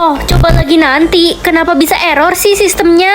Loh, coba lagi nanti. Kenapa bisa error sih sistemnya?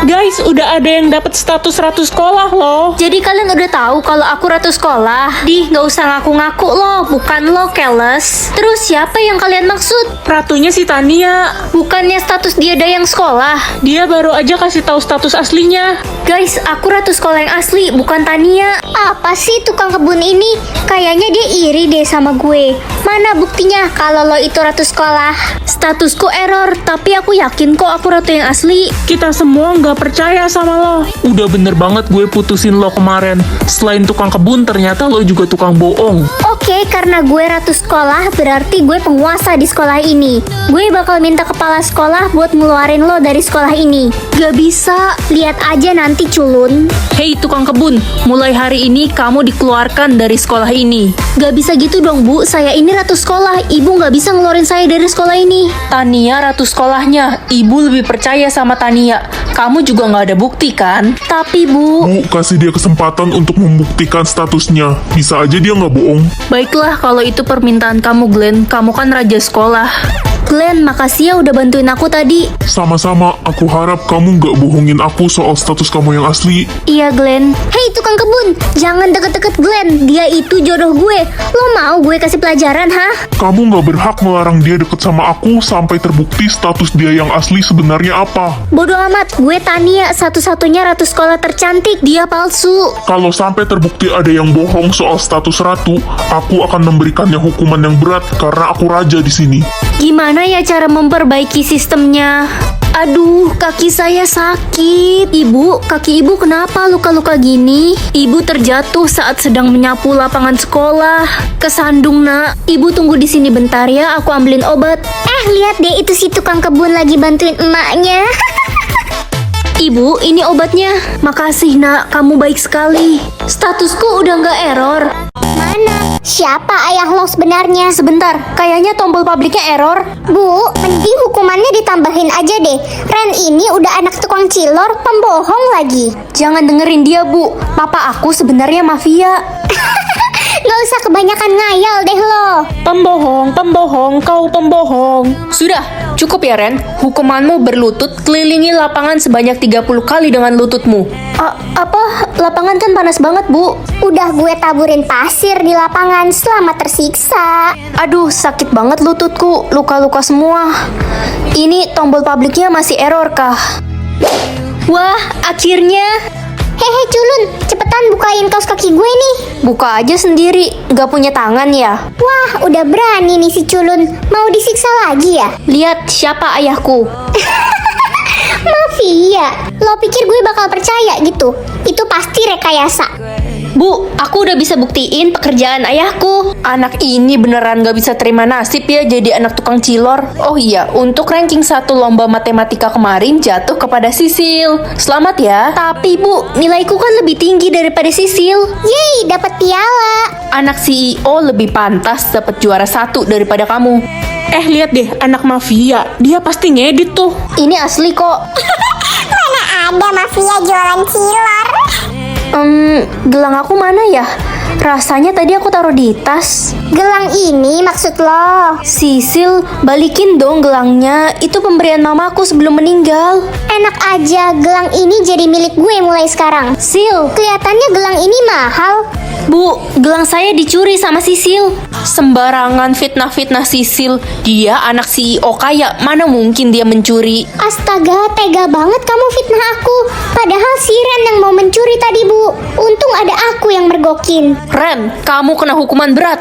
Guys, udah ada yang dapat status ratu sekolah loh. Jadi kalian udah tahu kalau aku ratu sekolah? Nggak usah ngaku-ngaku loh, bukan lo, keles. Terus siapa yang kalian maksud? Ratunya si Tania. Bukannya status dia dayang sekolah? Dia baru aja kasih tahu status aslinya. Guys, aku ratu sekolah yang asli, bukan Tania. Apa sih tukang kebun ini? Kayaknya dia iri deh sama gue. Mana buktinya kalau lo itu ratu sekolah? Statusku error, tapi aku yakin kok aku ratu yang asli. Kita semua nggak percaya sama lo. Udah bener banget gue putusin lo kemarin. Selain tukang kebun, ternyata lo juga tukang bohong. Oke, karena gue ratu sekolah, berarti gue penguasa di sekolah ini. Gue bakal minta kepala sekolah buat ngeluarin lo dari sekolah ini. Gak bisa, lihat aja nanti culun. Hei tukang kebun, mulai hari ini kamu dikeluarkan dari sekolah ini. Gak bisa gitu dong bu, saya ini ratu sekolah. Ibu gak bisa ngeluarin saya dari sekolah ini. Tania ratu sekolahnya. Ibu lebih percaya sama Tania. Kamu juga nggak ada bukti kan? Tapi bu, Bu, kasih dia kesempatan untuk membuktikan statusnya. Bisa aja dia nggak bohong. Baiklah kalau itu permintaan kamu Glenn. Kamu kan raja sekolah. Glenn, makasih ya udah bantuin aku tadi. Sama-sama, aku harap kamu nggak bohongin aku soal status kamu yang asli. Iya Glenn. Hei tukang kebun, jangan deket-deket Glenn. Dia itu jodoh gue. Lo mau gue kasih pelajaran, hah? Kamu nggak berhak melarang dia deket sama aku sampai terbukti status dia yang asli sebenarnya apa. Bodoh amat, gue Tania, satu-satunya ratu sekolah tercantik. Dia palsu. Kalau sampai terbukti ada yang bohong soal status ratu, aku akan memberikannya hukuman yang berat karena aku raja di sini. Gimana ya cara memperbaiki sistemnya? Aduh, kaki saya sakit. Ibu, kaki ibu kenapa luka-luka gini? Ibu terjatuh saat sedang menyapu lapangan sekolah. Kesandung, nak. Ibu tunggu di sini bentar ya, aku ambilin obat. Lihat deh, itu si tukang kebun lagi bantuin emaknya. Ibu, ini obatnya. Makasih, nak. Kamu baik sekali. Statusku udah nggak error. Mana? Siapa ayah lo sebenarnya? Sebentar, kayaknya tombol pabriknya error. Bu, mending hukumannya ditambahin aja deh. Ren ini udah anak tukang cilor, pembohong lagi. Jangan dengerin dia, Bu. Papa aku sebenarnya mafia. Nggak usah kebanyakan ngayal deh lo. Pembohong, kau pembohong. Sudah, cukup ya Ren. Hukumanmu berlutut kelilingi lapangan sebanyak 30 kali dengan lututmu. Apa? Lapangan kan panas banget, Bu. Udah gue taburin pasir di lapangan, selamat tersiksa. Aduh, sakit banget lututku. Luka-luka semua. Ini tombol pabriknya masih error kah? Wah, akhirnya. Hehe culun, cepetan bukain kaos kaki gue nih. Buka aja sendiri, gak punya tangan ya? Wah, udah berani nih si culun. Mau disiksa lagi ya? Lihat siapa ayahku. Mafia, lo pikir gue bakal percaya gitu? Itu pasti rekayasa. Bu, aku udah bisa buktiin pekerjaan ayahku. Anak ini beneran gak bisa terima nasib ya jadi anak tukang cilor. Oh iya, untuk ranking 1 lomba matematika kemarin jatuh kepada Sisil. Selamat ya. Tapi Bu, nilaiku kan lebih tinggi daripada Sisil. Yeay, dapat piala. Anak CEO lebih pantas dapat juara 1 daripada kamu. Lihat deh, anak mafia. Dia pasti ngedit tuh. Ini asli kok. Mana ada mafia jualan cilor? Gelang aku mana ya? Rasanya tadi aku taruh di tas. Gelang ini maksud lo? Sisil, balikin dong gelangnya. Itu pemberian mamaku sebelum meninggal. Enak aja, gelang ini jadi milik gue mulai sekarang. Sil, Kelihatannya gelang ini mahal. Bu, gelang saya dicuri sama Sisil. Sembarangan fitnah-fitnah Sisil. Dia anak CEO kaya, mana mungkin dia mencuri. Astaga, tega banget kamu fitnah aku. Padahal si Ren yang mau mencuri tadi, Bu. Untung ada aku yang mergokin. Ren, kamu kena hukuman berat.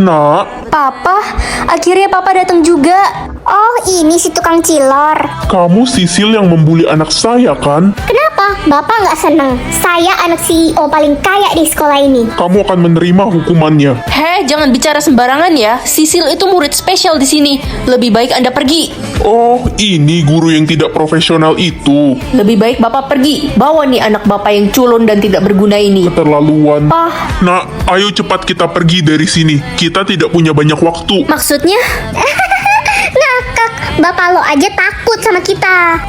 Nak, Papa, akhirnya Papa datang juga. Oh, ini si tukang cilor. kamu Sisil yang membuli anak saya kan? Kenapa? Bapak nggak seneng. Saya anak CEO paling kaya di sekolah ini. Kamu akan menerima hukumannya. Jangan bicara sembarangan ya. Sisil itu murid spesial di sini. Lebih baik Anda pergi. Oh, ini guru yang tidak profesional itu. Lebih baik Bapak pergi. Bawa nih anak Bapak yang culun dan tidak berguna ini. Keterlaluan. Pak, Nak, ayo cepat kita pergi dari sini. Kita tidak punya banyak waktu. maksudnya? Ngakak, bapak lo aja takut sama kita.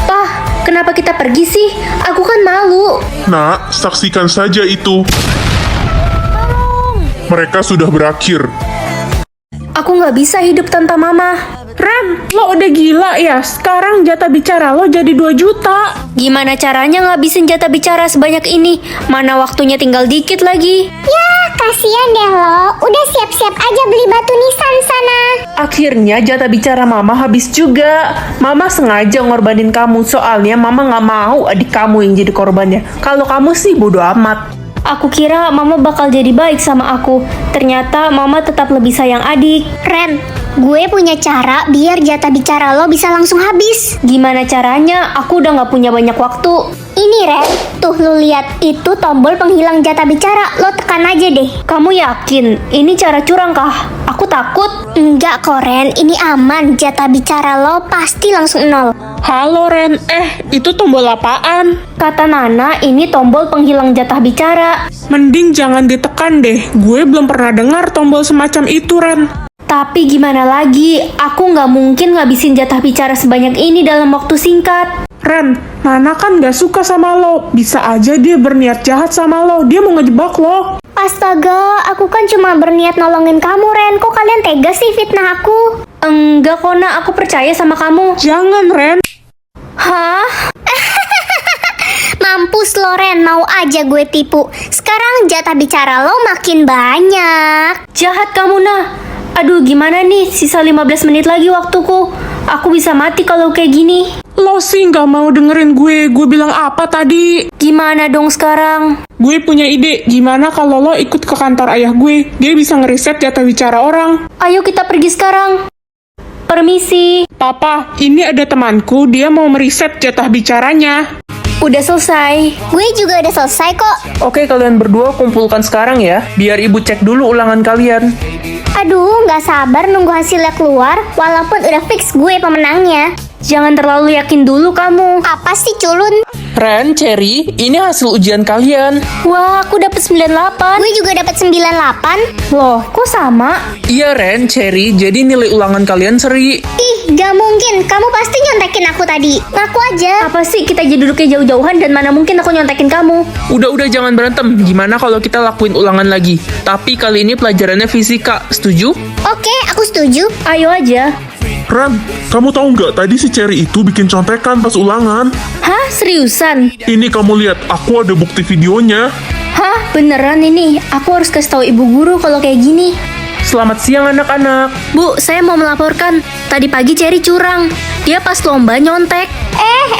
Pak, kenapa kita pergi sih? Aku kan malu. Nak, saksikan saja itu. Mereka sudah berakhir. Aku nggak bisa hidup tanpa Mama. Ren, lo udah gila ya? Sekarang jatah bicara lo jadi 2 juta. Gimana caranya ngabisin jatah bicara sebanyak ini? Mana waktunya tinggal dikit lagi. Ya, kasihan deh lo. Udah siap-siap aja beli batu nisan sana. Akhirnya jatah bicara mama habis juga. Mama sengaja ngorbanin kamu, soalnya mama nggak mau adik kamu yang jadi korbannya. Kalau kamu sih bodo amat. Aku kira mama bakal jadi baik sama aku. Ternyata mama tetap lebih sayang adik. Ren, gue punya cara biar jatah bicara lo bisa langsung habis. Gimana caranya? Aku udah nggak punya banyak waktu. Ini Ren, tuh lu lihat itu tombol penghilang jatah bicara. Lo tekan aja deh. Kamu yakin? Ini cara curang kah? Aku takut. Enggak kok Ren, ini aman. Jatah bicara lo pasti langsung 0. Halo Ren, itu tombol apaan? Kata Nana, ini tombol penghilang jatah bicara. Mending jangan ditekan deh. Gue belum pernah dengar tombol semacam itu, Ren. Tapi gimana lagi? Aku nggak mungkin ngabisin jatah bicara sebanyak ini dalam waktu singkat. Ren, Nana kan gak suka sama lo. Bisa aja dia berniat jahat sama lo. Dia mau ngejebak lo. Astaga, aku kan cuma berniat nolongin kamu Ren. Kok kalian tega sih fitnah aku? Enggak kok, Nak. Aku percaya sama kamu. Jangan, Ren. Hah? Mampus lo Ren, mau aja gue tipu. Sekarang jatah bicara lo makin banyak. Jahat kamu, Nah. Aduh, gimana nih? Sisa 15 menit lagi waktuku. Aku bisa mati kalau kayak gini. Lo sih gak mau dengerin gue. Gue bilang apa tadi? Gimana dong sekarang? Gue punya ide. Gimana kalau lo ikut ke kantor ayah gue? Dia bisa ngeriset jatah bicara orang. Ayo kita pergi sekarang. Permisi. Papa, ini ada temanku. Dia mau meriset jatah bicaranya. Udah selesai. Gue juga udah selesai kok. Oke, kalian berdua kumpulkan sekarang ya. Biar ibu cek dulu ulangan kalian. Aduh, nggak sabar nunggu hasilnya keluar. Walaupun udah fix gue pemenangnya. Jangan terlalu yakin dulu kamu. Apa sih culun? Ren, Cherry, ini hasil ujian kalian. Wah, aku dapet 98. Gue juga dapat 98. Loh, kok sama? Iya, Ren, Cherry, jadi nilai ulangan kalian seri. Ih, gak mungkin. Kamu pasti nyontekin aku tadi. Ngaku aja. Apa sih kita jadi duduknya jauh-jauhan dan mana mungkin aku nyontekin kamu? Udah, jangan berantem. Gimana kalau kita lakuin ulangan lagi? Tapi kali ini pelajarannya fisika. Setuju? Oke, aku setuju. Ayo aja. Ren, kamu tahu nggak tadi si Cherry itu bikin contekan pas ulangan? Hah? Seriusan? Ini kamu lihat, aku ada bukti videonya. Hah? Beneran ini? Aku harus kasih tahu ibu guru kalau kayak gini. Selamat siang anak-anak. Bu, saya mau melaporkan. Tadi pagi Cherry curang. Dia pas lomba nyontek.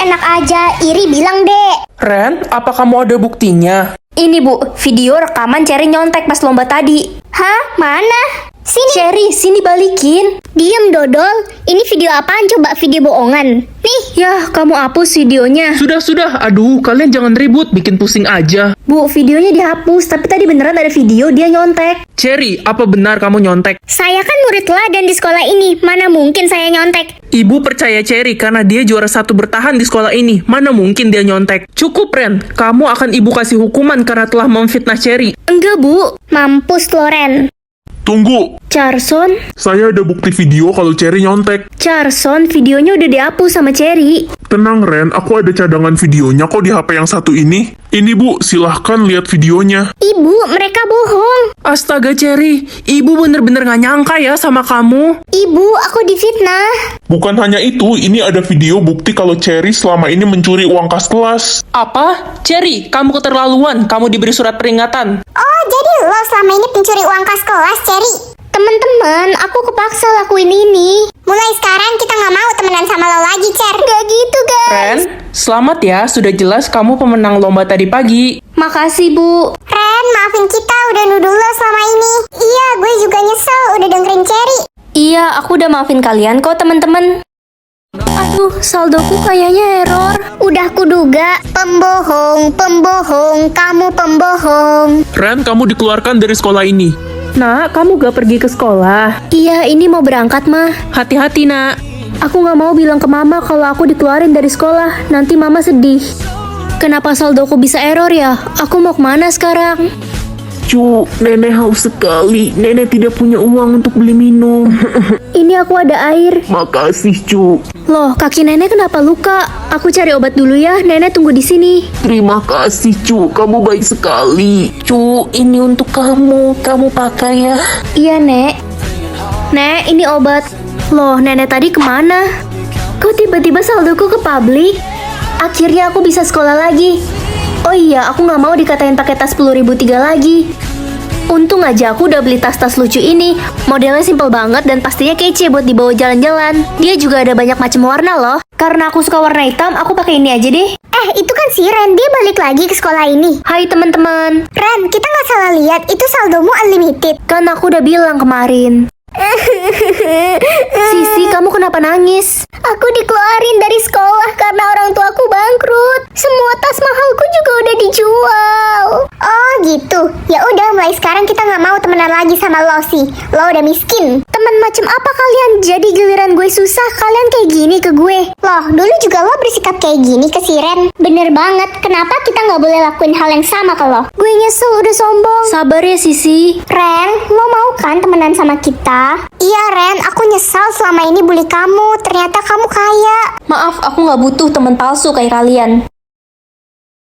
Enak aja. Iri bilang deh. Ren, apa kamu ada buktinya? Ini bu, video rekaman Cherry nyontek pas lomba tadi. Hah? Mana? Sini. Cherry, sini balikin. Diem dodol. Ini video apaan coba? Video bohongan. Nih. Yah, kamu hapus videonya. Sudah. Aduh, kalian jangan ribut, bikin pusing aja. Bu, videonya dihapus, tapi tadi beneran ada video dia nyontek. Cherry, apa benar kamu nyontek? Saya kan murid teladan di sekolah ini. Mana mungkin saya nyontek? Ibu percaya Cherry karena dia juara 1 bertahan di sekolah ini. Mana mungkin dia nyontek? Cukup, Ren. Kamu akan ibu kasih hukuman karena telah memfitnah Cherry. Enggak, Bu. Mampus Loren. Tunggu, Carson, saya ada bukti video kalau Cherry nyontek. Carson, videonya udah dihapus sama Cherry. Tenang Ren, aku ada cadangan videonya kok di HP yang satu ini. Ini bu, silahkan lihat videonya. Ibu, mereka bohong. Astaga, Cherry. Ibu bener-bener gak nyangka ya sama kamu. Ibu, aku difitnah. Bukan hanya itu, ini ada video bukti kalau Cherry selama ini mencuri uang kas kelas. Apa? Cherry, kamu keterlaluan. Kamu diberi surat peringatan. Oh, jadi lo selama ini pencuri uang kas kelas, Cherry? Temen-temen, aku kepaksa lakuin ini. Mulai sekarang kita nggak mau temenan sama lo lagi, Cher. Gak gitu, guys. Ren, selamat ya. Sudah jelas kamu pemenang lomba tadi pagi. Makasih, Bu. Ren, maafin kita udah nuduh lo selama ini. Iya, gue juga nyesel udah dengerin Cherry. Iya, aku udah maafin kalian kok, teman-teman. Aduh, saldoku kayaknya error. Udah kuduga, pembohong, kamu pembohong. Ren, kamu dikeluarkan dari sekolah ini. Nak, kamu gak pergi ke sekolah? Iya, ini mau berangkat, mah. Hati-hati, nak. Aku nggak mau bilang ke mama kalau aku dikeluarin dari sekolah. Nanti mama sedih. Kenapa saldoku bisa error ya? Aku mau kemana sekarang? Cu, nenek haus sekali. Nenek tidak punya uang untuk beli minum. Ini aku ada air. Makasih, Cu. Loh, kaki nenek kenapa luka? Aku cari obat dulu ya. Nenek tunggu di sini. Terima kasih, Cu. Kamu baik sekali. Cu, ini untuk kamu. Kamu pakai ya. Iya, Nek. Nek, ini obat. Loh, nenek tadi kemana? Kok tiba-tiba saldoku ke publik? Akhirnya aku bisa sekolah lagi. Oh iya, aku nggak mau dikatain pakai tas 10.003 lagi. Untung aja aku udah beli tas-tas lucu ini. Modelnya simple banget dan pastinya kece buat dibawa jalan-jalan. Dia juga ada banyak macam warna loh. Karena aku suka warna hitam, aku pakai ini aja deh. Itu kan si Ren, dia balik lagi ke sekolah ini. Hai teman-teman. Ren, kita nggak salah lihat, itu saldomu unlimited. Kan aku udah bilang kemarin. Sisi, kamu kenapa nangis? Aku dikeluarin dari sekolah karena orang tuaku bangkrut. Semua tas mahalku juga udah dijual. Oh gitu. Ya udah, mulai sekarang kita nggak mau temenan lagi sama lo sih. Lo udah miskin. Temen macam apa kalian? Jadi giliran gue susah, kalian kayak gini ke gue. Loh, dulu juga lo bersikap kayak gini ke si Ren. Bener banget. Kenapa kita nggak boleh lakuin hal yang sama ke lo? Gue nyesel udah sombong. Sabar ya Sisi. Ren, lo mau kan temenan sama kita? Iya Ren, aku nyesal selama ini bully kamu. Ternyata kamu kaya. Maaf, aku nggak butuh teman palsu kayak kalian.